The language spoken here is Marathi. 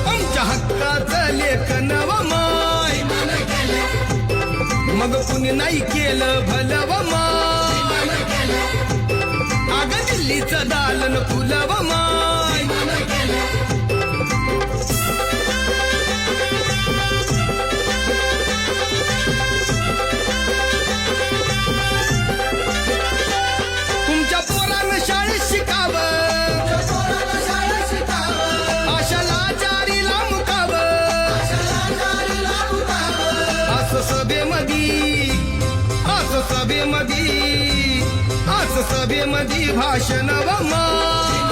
आमच्या हक्काचं लेखन व माय मग कुणी नाही केलं भलं व माय अग दिल्लीचं दालन फुलं व माय तुमच्या पोरानं शाळेत शिकावं आशाला जारीला मुकावं असं सभेमधी भाषण व माय